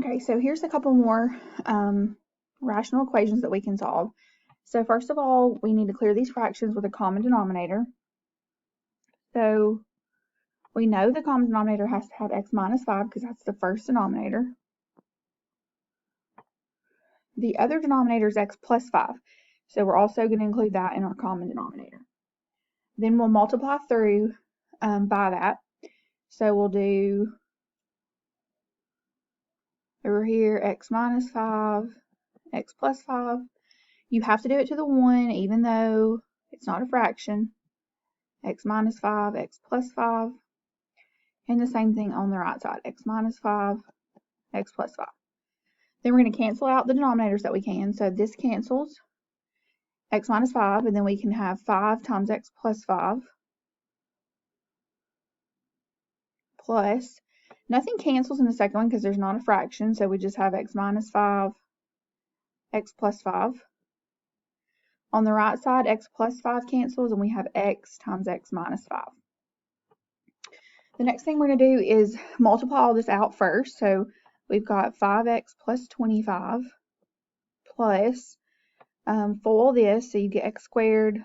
Okay, so here's a couple more rational equations that we can solve. So first of all, we need to clear these fractions with a common denominator. So we know the common denominator has to have x minus 5 because that's the first denominator. The other denominator is x plus 5. So we're also going to include that in our common denominator. Then we'll multiply through by that. So we'll do over here x minus 5, x plus 5. You have to do it to the 1 even though it's not a fraction. X minus 5, x plus 5. And the same thing on the right side. X minus 5, x plus 5. Then we're going to cancel out the denominators that we can. So this cancels x minus 5, and then we can have 5 times x plus 5 plus, nothing cancels in the second one because there's not a fraction, so we just have x minus 5, x plus 5. On the right side, x plus 5 cancels, and we have x times x minus 5. The next thing we're going to do is multiply all this out first. So we've got 5x plus 25 plus, FOIL this, so you get x squared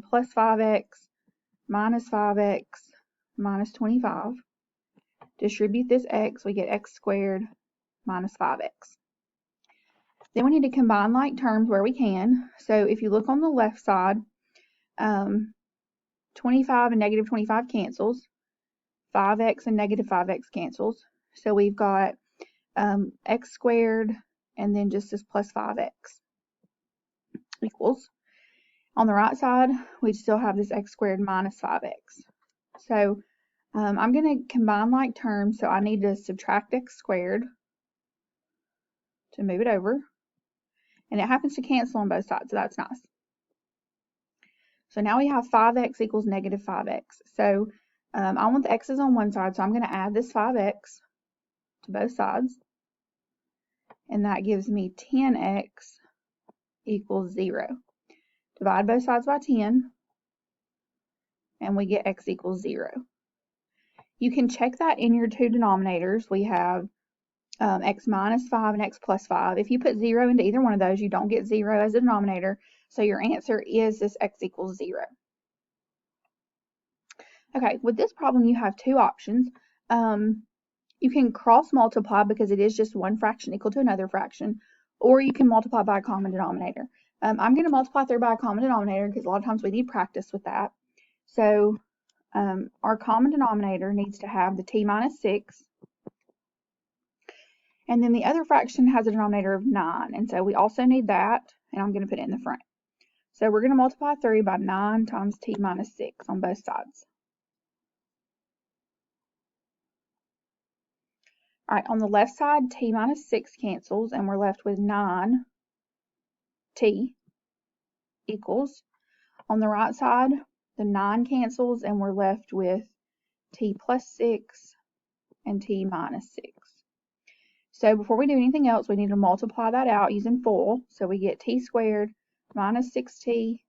plus 5x minus 5x minus 25. Distribute this x, we get x squared minus 5x. Then we need to combine like terms where we can. So if you look on the left side, 25 and negative 25 cancels. 5x and negative 5x cancels. So we've got x squared and then just this plus 5x equals. On the right side, we still have this x squared minus 5x. So I'm going to combine like terms, so I need to subtract x squared to move it over. And it happens to cancel on both sides, so that's nice. So now we have 5x equals negative 5x. So I want the x's on one side, so I'm going to add this 5x to both sides. And that gives me 10x equals 0. Divide both sides by 10, and we get x equals 0. You can check that in your two denominators. We have x minus 5 and x plus 5. If you put 0 into either one of those, you don't get 0 as a denominator. So your answer is this x equals 0. Okay, with this problem, you have two options. You can cross multiply because it is just one fraction equal to another fraction, or you can multiply by a common denominator. I'm going to multiply through by a common denominator because a lot of times we need practice with that. So our common denominator needs to have the t minus 6, and then the other fraction has a denominator of 9, and so we also need that, and I'm going to put it in the front. So we're going to multiply through by 9 times t minus 6 on both sides. All right, on the left side, t minus 6 cancels, and we're left with 9t equals. On the right side, the 9 cancels, and we're left with t plus 6 and t minus 6. So before we do anything else, we need to multiply that out using FOIL. So we get t squared minus 6t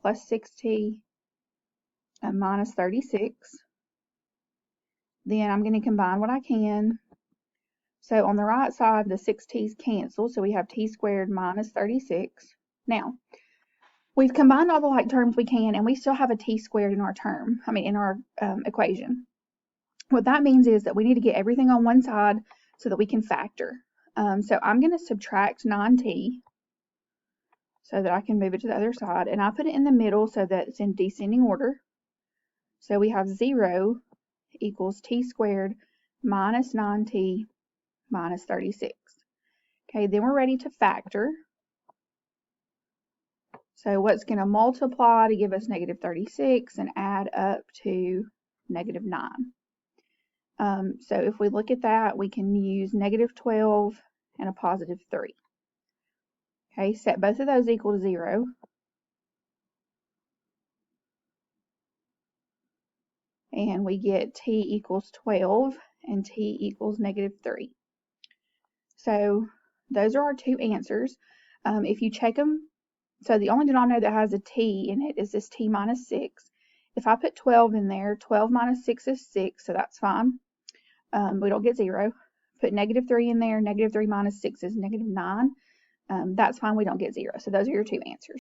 plus 6t and minus 36. Then I'm going to combine what I can. So on the right side, the 6t's cancel, so we have t squared minus 36. Now, we've combined all the like terms we can, and we still have a t squared in our equation. What that means is that we need to get everything on one side so that we can factor. So I'm going to subtract 9t so that I can move it to the other side, and I put it in the middle so that it's in descending order. So we have 0 equals t squared minus 9t minus 36. Okay, then we're ready to factor. So what's going to multiply to give us negative 36 and add up to negative 9? So if we look at that, we can use negative 12 and a positive 3. Okay, set both of those equal to 0. And we get t equals 12 and t equals negative 3. So those are our two answers. If you check them, so the only denominator that has a t in it is this t minus 6. If I put 12 in there, 12 minus 6 is 6, so that's fine. We don't get 0. put negative 3 in there. Negative 3 minus 6 is negative 9. That's fine. We don't get 0. So those are your two answers.